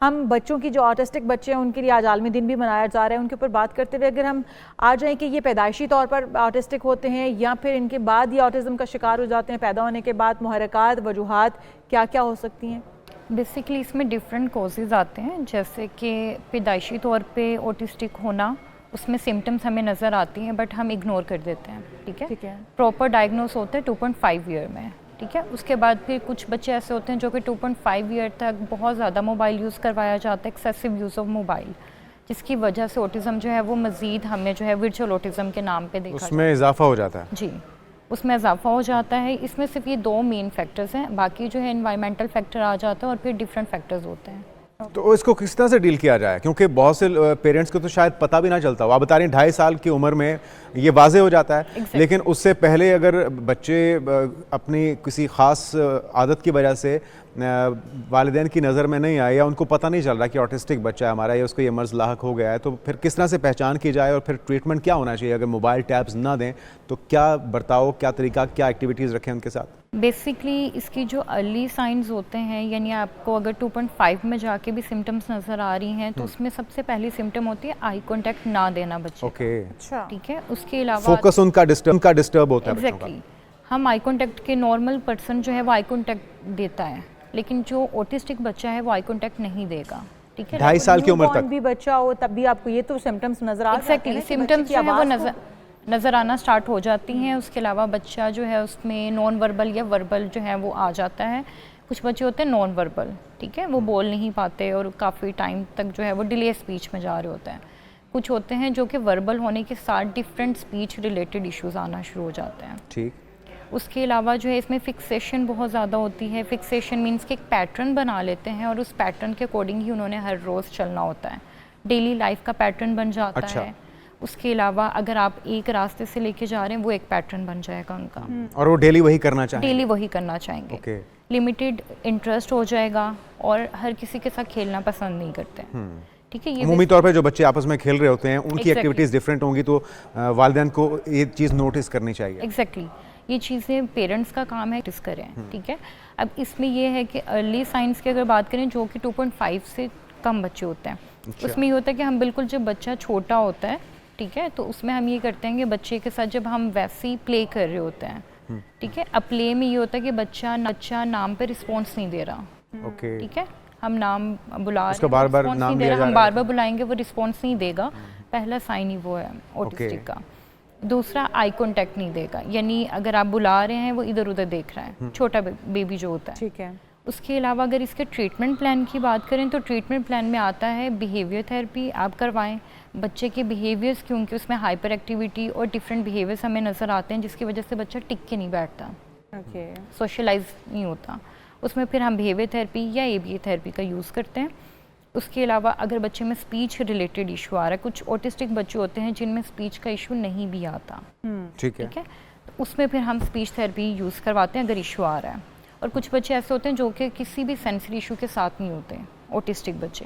हम बच्चों की जो ऑटिस्टिक बच्चे हैं उनके लिए आज आलमी दिन भी मनाया जा रहा है, उनके ऊपर बात करते हुए अगर हम आ जाएं कि ये पैदाइशी तौर पर ऑटिस्टिक होते हैं या फिर इनके बाद ये ऑटिज़म का शिकार हो जाते हैं, पैदा होने के बाद मुहर्रिकात वजूहात क्या क्या हो सकती हैं? बेसिकली इसमें डिफरेंट कॉजेज़ आते हैं, जैसे कि पैदाइशी तौर पे ऑटिस्टिक होना, उसमें सिम्टम्स हमें नज़र आती हैं बट हम इग्नोर कर देते हैं। ठीक है, प्रॉपर डायग्नोस होता है 2.5 ईयर में। ठीक है, उसके बाद फिर कुछ बच्चे ऐसे होते हैं जो कि 2.5 ईयर तक बहुत ज़्यादा मोबाइल यूज़ करवाया जाता है, एक्सेसिव यूज़ ऑफ मोबाइल, जिसकी वजह से ऑटिज़म जो है वो मज़ीद हमें जो है वर्चुअल ऑटिज़म के नाम पे देखा उसमें इजाफा हो जाता है। जी, उसमें इजाफा हो जाता है। इसमें सिर्फ ये 2 मेन फैक्टर्स हैं, बाकी जो है एनवायरमेंटल फैक्टर आ जाता है और फिर डिफरेंट फैक्टर्स होते हैं। तो इसको किस तरह से डील किया जाए, क्योंकि बहुत से पेरेंट्स को तो शायद पता भी ना चलता हो। आप बता रही हैं 2.5 साल की उम्र में ये वाजे हो जाता है, लेकिन उससे पहले अगर बच्चे अपनी किसी ख़ास आदत की वजह से वालिदैन की नज़र में नहीं आए या उनको पता नहीं चल रहा कि ऑटिस्टिक बच्चा है हमारा या उसको ये मर्ज़ लाहक हो गया है, तो फिर किस तरह से पहचान की जाए और फिर ट्रीटमेंट क्या होना चाहिए? अगर मोबाइल टैब्स ना दें तो क्या बर्ताव, क्या तरीका, क्या एक्टिविटीज़ रखें उनके साथ? बेसिकली इसकी जो अर्ली साइंस होते हैं, यानी आपको अगर 2.5 में जाके भी सिम्टम्स नज़र आ रही हैं तो उसमें सबसे पहली सिम्टम होती है आई कांटेक्ट ना देना बच्चे। ओके, अच्छा, ठीक है, उसके अलावा फोकस उनका डिस्टर्ब होता है। एग्जैक्टली, हम आई कांटेक्ट के नॉर्मल पर्सन जो है वो आई कांटेक्ट देता है, लेकिन जो ऑटिस्टिक बच्चा है वो आई कांटेक्ट नहीं देगा। ठीक है, 2.5 साल की उम्र तक भी बच्चा हो तब भी आपको ये तो सिम्टम्स नजर आ रहे हैं। एग्जैक्टली, सिम्टम्स जो है वो नज़र आना स्टार्ट हो जाती हैं। उसके अलावा बच्चा जो है उसमें नॉन वर्बल या वर्बल जो है वो आ जाता है। कुछ बच्चे होते हैं नॉन वर्बल, ठीक है, वो बोल नहीं पाते और काफ़ी टाइम तक जो है वो डिले स्पीच में जा रहे होते हैं। कुछ होते हैं जो कि वर्बल होने के साथ डिफरेंट स्पीच रिलेटेड इश्यूज आना शुरू हो जाते हैं। ठीक, उसके अलावा जो है इसमें फिक्सेशन बहुत ज़्यादा होती है। फिक्सेशन मीन्स कि एक पैटर्न बना लेते हैं और उस पैटर्न के अकॉर्डिंग ही उन्होंने हर रोज़ चलना होता है, डेली लाइफ का पैटर्न बन जाता है। उसके अलावा अगर आप एक रास्ते से लेके जा रहे हैं वो एक पैटर्न बन जाएगा उनका, और वो डेली वही करना चाहेंगे। डेली वही करना चाहेंगे। okay. लिमिटेड इंटरेस्ट हो जाएगा और हर किसी के साथ खेलना पसंद नहीं करते हैं। ठीक है, ये अमूमी तौर पे जो बच्चे आपस में खेल रहे होते हैं उनकी एक्टिविटीज़ डिफरेंट होंगी, तो वालिदैन को ये चीज़ नोटिस करनी चाहिए। एग्जैक्टली, ये चीज़ें पेरेंट्स का काम है नोटिस करें। ठीक है, अब इसमें ये है कि अर्ली साइंस की अगर बात करें जो कि 2.5 से कम बच्चे होते हैं, उसमें ये होता है कि हम बिल्कुल जब बच्चा छोटा होता है, ठीक है, तो उसमें हम ये करते हैं कि बच्चे के साथ जब हम वैसे ही प्ले कर रहे होते हैं, ठीक है, अब प्ले में ये होता है कि बच्चा नाम पे रिस्पॉन्स नहीं दे रहा। ठीक है, हम नाम बुला रहे हैं, बार-बार नाम लिया जा रहा है, हम बार-बार बुलाएंगे वो रिस्पॉन्स नहीं देगा। पहला साइन ही वो है ऑटिस्टिक का। दूसरा, आई कांटेक्ट नहीं देगा, यानी अगर आप बुला रहे हैं वो इधर उधर देख रहा है, छोटा बेबी जो होता है। ठीक है, उसके अलावा अगर इसके ट्रीटमेंट प्लान की बात करें तो ट्रीटमेंट प्लान में आता है बिहेवियर थेरेपी आप करवाएं। बच्चे के बिहेवियर्स, क्योंकि उसमें हाइपर एक्टिविटी और डिफरेंट बिहेवियर्स हमें नज़र आते हैं जिसकी वजह से बच्चा टिक के नहीं बैठता, सोशलाइज नहीं होता, उसमें फिर हम बिहेवियर थेरेपी या ABA थेरेपी का यूज़ करते हैं। उसके अलावा अगर बच्चे में स्पीच रिलेटेड इशू आ रहा है, कुछ ऑटिस्टिक बच्चे होते हैं जिनमें स्पीच का इशू नहीं भी आता, ठीक है, तो उसमें फिर हम स्पीच थेरेपी यूज़ करवाते हैं अगर इशू आ रहा है। और कुछ बच्चे ऐसे होते हैं जो कि किसी भी सेंसरी इशू के साथ नहीं होते, ऑटिस्टिक बच्चे,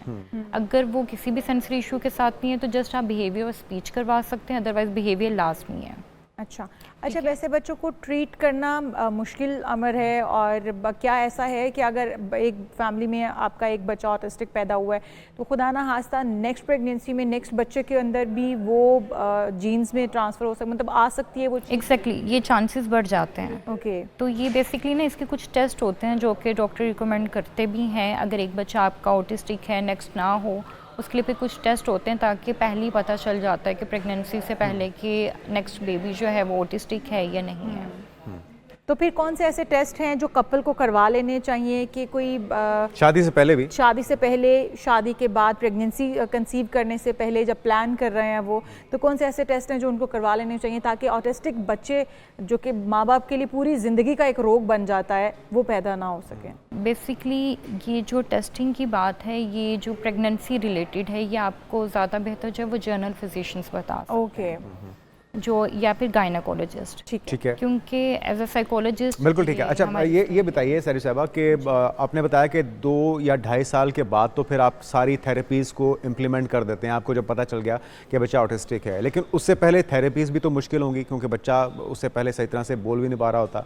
अगर वो किसी भी सेंसरी इशू के साथ नहीं है तो जस्ट आप बिहेवियर और स्पीच करवा सकते हैं, अदरवाइज बिहेवियर लाजमी है। अच्छा, वैसे बच्चों को ट्रीट करना मुश्किल अमर है, और क्या ऐसा है कि अगर एक फैमिली में आपका एक बच्चा ऑटिस्टिक पैदा हुआ है तो खुदा ना खास्ता नेक्स्ट प्रेगनेंसी में नेक्स्ट बच्चे के अंदर भी वो जीन्स में ट्रांसफ़र हो सकता, मतलब आ सकती है वो? एग्जैक्टली, ये चांसेस बढ़ जाते हैं। ओके, तो ये बेसिकली ना इसके कुछ टेस्ट होते हैं जो कि डॉक्टर रिकमेंड करते भी हैं। अगर एक बच्चा आपका ऑटिस्टिक है, नेक्स्ट ना हो, उसके लिए फिर कुछ टेस्ट होते हैं ताकि पहले ही पता चल जाता है कि प्रेगनेंसी से पहले कि नेक्स्ट बेबी जो है वो ऑटिस्टिक है या नहीं है। तो फिर कौन से ऐसे टेस्ट हैं जो कपल को करवा लेने चाहिए कि कोई शादी से पहले भी, शादी से पहले, शादी के बाद, प्रेगनेंसी कंसीव करने से पहले जब प्लान कर रहे हैं वो, तो कौन से ऐसे टेस्ट हैं जो उनको करवा लेने चाहिए ताकि ऑटिस्टिक बच्चे जो कि माँ बाप के लिए पूरी ज़िंदगी का एक रोग बन जाता है वो पैदा ना हो सके? बेसिकली ये जो टेस्टिंग की बात है, ये जो प्रेगनेंसी रिलेटेड है, ये आपको ज़्यादा बेहतर जो है वो जर्नल फिजिशियंस बता सकते हैं, जो या फिर गायनाकोलॉजिस्ट। ठीक है, क्योंकि एज अ साइकोलॉजिस्ट। बिल्कुल ठीक है। अच्छा, ये बताइए सारी साहबा कि आपने बताया कि 2 या 2.5 साल के बाद तो फिर आप सारी थेरेपीज़ को इम्प्लीमेंट कर देते हैं, आपको जब पता चल गया कि बच्चा ऑटिस्टिक है, लेकिन उससे पहले थेरेपीज़ भी तो मुश्किल होंगी क्योंकि बच्चा उससे पहले सही तरह से बोल भी नहीं पा रहा होता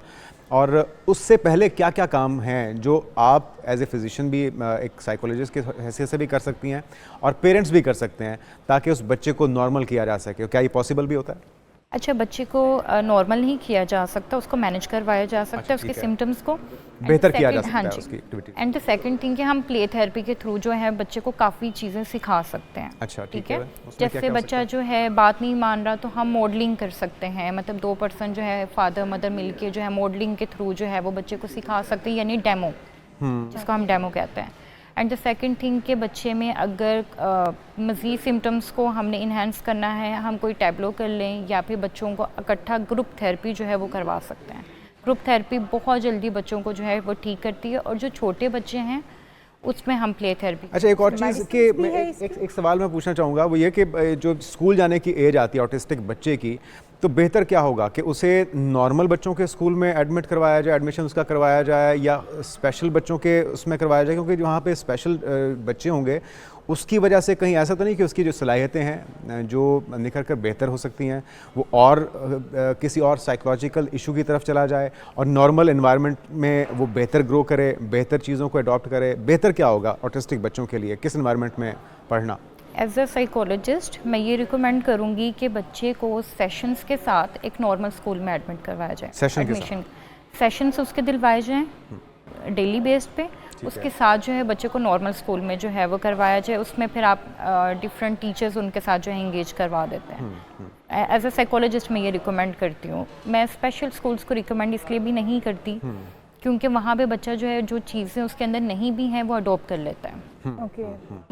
और उससे पहले क्या क्या काम हैं जो आप एज ए फिजिशियन भी एक साइकोलॉजिस्ट की हैसियत से भी कर सकती हैं और पेरेंट्स भी कर सकते हैं ताकि उस बच्चे को नॉर्मल किया जा सके? क्या ये पॉसिबल भी होता है? अच्छा, बच्चे को नॉर्मल नहीं किया जा सकता, उसको मैनेज करवाया जा सकता है, उसके सिम्टम्स को बेहतर किया जा सकता है उसकी activity. And the second thing कि हम प्ले थेरेपी के थ्रू जो है बच्चे को काफ़ी चीज़ें सिखा सकते हैं। अच्छा, ठीक है। जैसे बच्चा जो है बात नहीं मान रहा तो हम मॉडलिंग कर सकते हैं, मतलब 2 पर्सन जो है फादर मदर मिलके जो है मॉडलिंग के थ्रू जो है वो बच्चे को सिखा सकते हैं, यानी डेमो, जिसको हम डेमो कहते हैं। एंड द सेकंड थिंग के बच्चे में अगर मज़ीद सिम्टम्स को हमने इन्हेंस करना है, हम कोई टैबलो कर लें या फिर बच्चों को इकट्ठा ग्रुप थेरेपी जो है वो करवा सकते हैं। ग्रुप थेरेपी बहुत जल्दी बच्चों को जो है वो ठीक करती है, और जो छोटे बच्चे हैं उसमें हम प्ले थेरेपी। अच्छा, एक और चीज़ कि एक सवाल मैं पूछना चाहूँगा, वो ये कि जो स्कूल जाने की एज आती है ऑटिस्टिक बच्चे की, तो बेहतर क्या होगा कि उसे नॉर्मल बच्चों के स्कूल में एडमिट करवाया जाए, एडमिशन उसका करवाया जाए, या स्पेशल बच्चों के उसमें करवाया जाए? क्योंकि वहाँ पे स्पेशल बच्चे होंगे, उसकी वजह से कहीं ऐसा तो नहीं कि उसकी जो सलाहियतें हैं जो निखर कर बेहतर हो सकती हैं वो और किसी और साइकोलॉजिकल इशू की तरफ चला जाए, और नॉर्मल एनवायरनमेंट में वो बेहतर ग्रो करे, बेहतर चीज़ों को अडॉप्ट करे? बेहतर क्या होगा ऑटिस्टिक बच्चों के लिए, किस एनवायरनमेंट में पढ़ना? एज अ साइकोलॉजिस्ट मैं ये रिकमेंड करूँगी कि बच्चे को सेशंस के साथ एक नॉर्मल स्कूल में एडमिट करवाया जाए। सेशंस उसके दिलवाए जाएँ डेली बेस्ड पे, उसके साथ जो है बच्चे को नॉर्मल स्कूल में जो है वो करवाया जाए। उसमें फिर आप डिफरेंट टीचर्स उनके साथ जो है इंगेज करवा देते हैं। एज अ साइकोलॉजिस्ट मैं ये रिकमेंड करती हूँ। मैं स्पेशल स्कूल्स को रिकमेंड इसलिए भी नहीं करती क्योंकि वहाँ पे बच्चा जो है जो चीज़ें उसके अंदर नहीं भी हैं वो अडॉप्ट कर लेता है। ओके,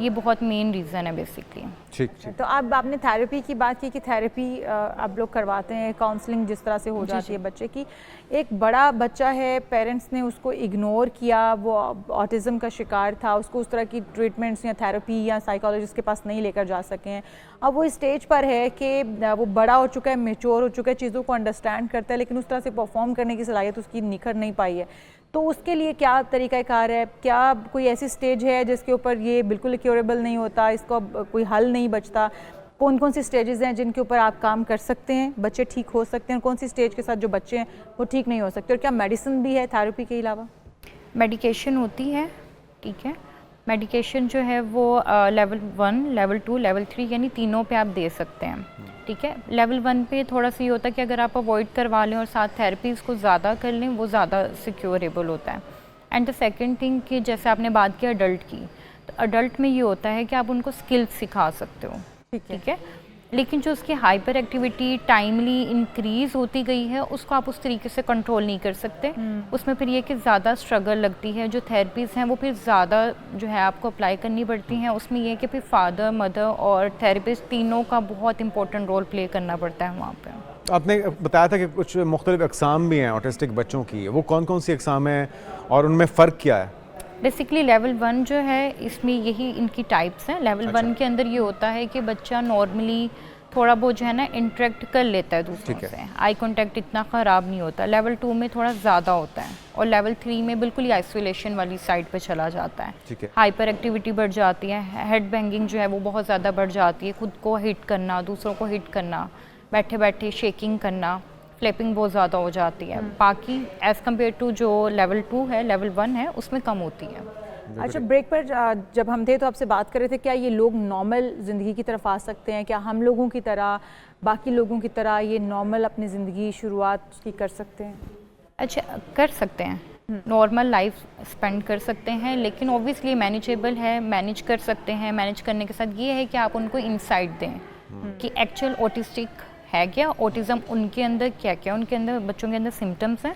ये बहुत मेन रीज़न है बेसिकली। ठीक। तो अब आपने थेरेपी की बात की कि थेरेपी आप लोग करवाते हैं, काउंसलिंग जिस तरह से हो जाती है बच्चे की। एक बड़ा बच्चा है, पेरेंट्स ने उसको इग्नोर किया, वो ऑटिज़म का शिकार था, उसको उस तरह की ट्रीटमेंट्स या थेरेपी या साइकोलॉजिस्ट के पास नहीं लेकर जा सके हैं। अब वो स्टेज पर है कि वो बड़ा हो चुका है, मैच्योर हो चुका है, चीज़ों को अंडरस्टैंड करता है, लेकिन उस तरह से परफॉर्म करने की सलाहियत उसकी निखर नहीं पाई है। तो उसके लिए क्या तरीक़ाकार है? क्या कोई ऐसी स्टेज है जिसके ऊपर ये बिल्कुल क्योरेबल नहीं होता, इसको कोई हल नहीं बचता? कौन कौन सी स्टेजेस हैं जिनके ऊपर आप काम कर सकते हैं, बच्चे ठीक हो सकते हैं, और कौन सी स्टेज के साथ जो बच्चे हैं वो ठीक नहीं हो सकते? और क्या मेडिसिन भी है थेरेपी के अलावा? मेडिकेशन होती है, ठीक है। मेडिकेशन जो है वो लेवल 1, लेवल 2, लेवल 3 यानी तीनों पे आप दे सकते हैं, ठीक है। लेवल 1 पे थोड़ा सा ये होता है कि अगर आप अवॉइड करवा लें और साथ थेरेपीज़ को ज़्यादा कर लें, वो ज़्यादा सिक्योरेबल होता है। एंड द सेकंड थिंग कि जैसे आपने बात की अडल्ट की, तो अडल्ट में ये होता है कि आप उनको स्किल्स सिखा सकते हो, ठीक है। लेकिन जो उसकी हाइपर एक्टिविटी टाइमली इंक्रीज़ होती गई है, उसको आप उस तरीके से कंट्रोल नहीं कर सकते। उसमें फिर ये कि ज़्यादा स्ट्रगल लगती है, जो थेरेपीज़ हैं वो फिर ज़्यादा जो है आपको अप्लाई करनी पड़ती हैं। उसमें ये है कि फिर फादर मदर और थेरेपिस्ट तीनों का बहुत इंपॉर्टेंट रोल प्ले करना पड़ता है वहाँ पर। आपने बताया था कि कुछ मुख्तलिफ अक़साम भी हैं ऑटिस्टिक बच्चों की, वो कौन कौन सी अक़साम हैं और उनमें फ़र्क क्या है? बेसिकली लेवल 1 जो है इसमें यही इनकी टाइप्स हैं। लेवल 1 के अंदर ये होता है कि बच्चा नॉर्मली थोड़ा बहुत जो है ना इंटरेक्ट कर लेता है दूसरों से, आई कांटेक्ट इतना ख़राब नहीं होता। लेवल 2 में थोड़ा ज़्यादा होता है, और लेवल 3 में बिल्कुल ही आइसोलेशन वाली साइड पे चला जाता है। हाइपर एक्टिविटी बढ़ जाती है, हेड बैंगिंग जो है वो बहुत ज़्यादा बढ़ जाती है, खुद को हिट करना, दूसरों को हिट करना, बैठे बैठे शेकिंग करना, फ्लिपिंग बहुत ज़्यादा हो जाती है। बाकी एज़ कम्पेयर टू जो लेवल 2 है, लेवल 1 है, उसमें कम होती है। अच्छा, ब्रेक पर जब हम थे तो आपसे बात कर रहे थे, क्या ये लोग नॉर्मल ज़िंदगी की तरफ आ सकते हैं? क्या हम लोगों की तरह, बाकी लोगों की तरह ये नॉर्मल अपनी ज़िंदगी शुरुआत उसकी कर सकते हैं? अच्छा, कर सकते हैं, नॉर्मल लाइफ स्पेंड कर सकते हैं, लेकिन ऑब्वियसली मैनेजेबल है, मैनेज कर सकते हैं। मैनेज करने के साथ ये है कि आप उनको इंसाइट दें कि एक्चुअल ऑटिस्टिक है क्या, ऑटिज़म उनके अंदर क्या क्या उनके अंदर बच्चों के अंदर सिम्टम्स हैं,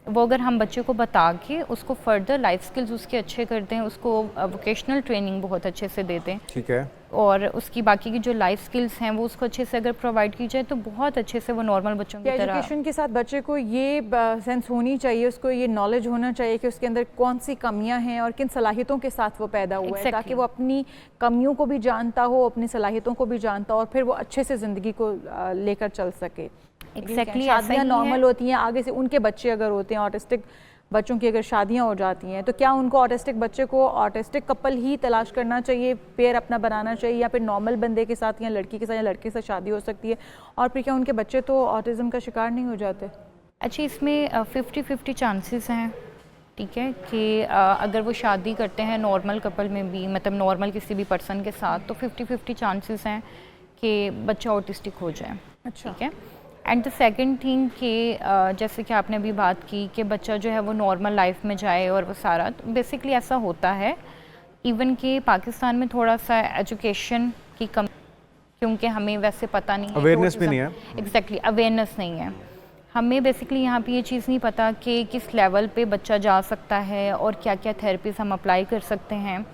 वो अगर हम बच्चे को बता के उसको फर्दर लाइफ स्किल्स उसके अच्छे करते हैं, उसको वोकेशनल ट्रेनिंग बहुत अच्छे से देते हैं, ठीक है, और उसकी बाकी की जो लाइफ स्किल्स हैं वो उसको अच्छे से अगर प्रोवाइड की जाए तो बहुत अच्छे से वो नॉर्मल बच्चों की तरह। एजुकेशन के साथ बच्चे को ये सेंस होनी चाहिए, उसको ये नॉलेज होना चाहिए कि उसके अंदर कौन सी कमियां हैं और किन सलाहियतों के साथ वो पैदा हुआ है, ताकि वो अपनी कमियों को भी जानता हो, अपनी सलाहियतों को भी जानता हो, और फिर वो अच्छे से ज़िंदगी को लेकर चल सके। शादियाँ नॉर्मल होती हैं, आगे से उनके बच्चे अगर होते हैं ऑटिस्टिक बच्चों की, अगर शादियां हो जाती हैं, तो क्या उनको ऑटिस्टिक बच्चे को ऑटिस्टिक कपल ही तलाश करना चाहिए, पेयर अपना बनाना चाहिए, या फिर नॉर्मल बंदे के साथ या लड़की के साथ या लड़के के साथ शादी हो सकती है? और फिर क्या उनके बच्चे तो ऑटिज़म का शिकार नहीं हो जाते? अच्छा, इसमें 50-50 चांसेस हैं, ठीक है, कि अगर वो शादी करते हैं नॉर्मल कपल में भी, मतलब नॉर्मल किसी भी पर्सन के साथ, तो 50-50 चांसेस हैं कि बच्चा ऑटिस्टिक हो जाए। अच्छा। ठीक है। एंड द सेकंड थिंग कि जैसे कि आपने अभी बात की कि बच्चा जो है वो नॉर्मल लाइफ में जाए और वो सारा, तो बेसिकली ऐसा होता है। इवन कि पाकिस्तान में थोड़ा सा एजुकेशन की कम, क्योंकि हमें वैसे पता नहीं है, Awareness भी नहीं है। एग्जैक्टली, अवेयरनेस नहीं है। हमें बेसिकली यहाँ पे ये चीज़ नहीं पता कि किस लेवल पे बच्चा जा सकता है और क्या क्या थेरेपीज हम अप्लाई कर सकते हैं।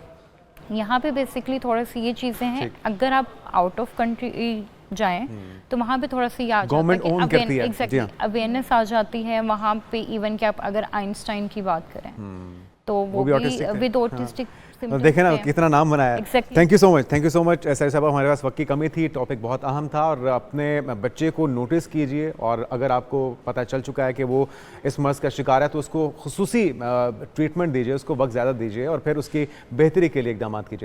यहाँ पे बेसिकली थोड़ा सी ये चीज़ें हैं, अगर आप आउट ऑफ कंट्री जाएं तो वहाँ पे थोड़ा सा ये आ जाता है Government own करती है। एग्जैक्टली जी हाँ। अवेयरनेस आ जाती है वहाँ पे। इवन कि आप अगर आइंस्टाइन की बात करें तो वो भी भी autistic थे। विद ऑटिस्टिक तो देखे ना कितना नाम बनाया है। Exactly. Thank you so much SI साहब। हमारे पास वक्त की कमी थी, टॉपिक बहुत अहम था, और अपने बच्चे को नोटिस कीजिए, और अगर आपको पता चल चुका है कि वो इस मर्ज़ का शिकार है तो उसको खुसूसी ट्रीटमेंट दीजिए, उसको वक्त ज़्यादा दीजिए, और फिर उसकी बेहतरी के लिए इकदाम कीजिए।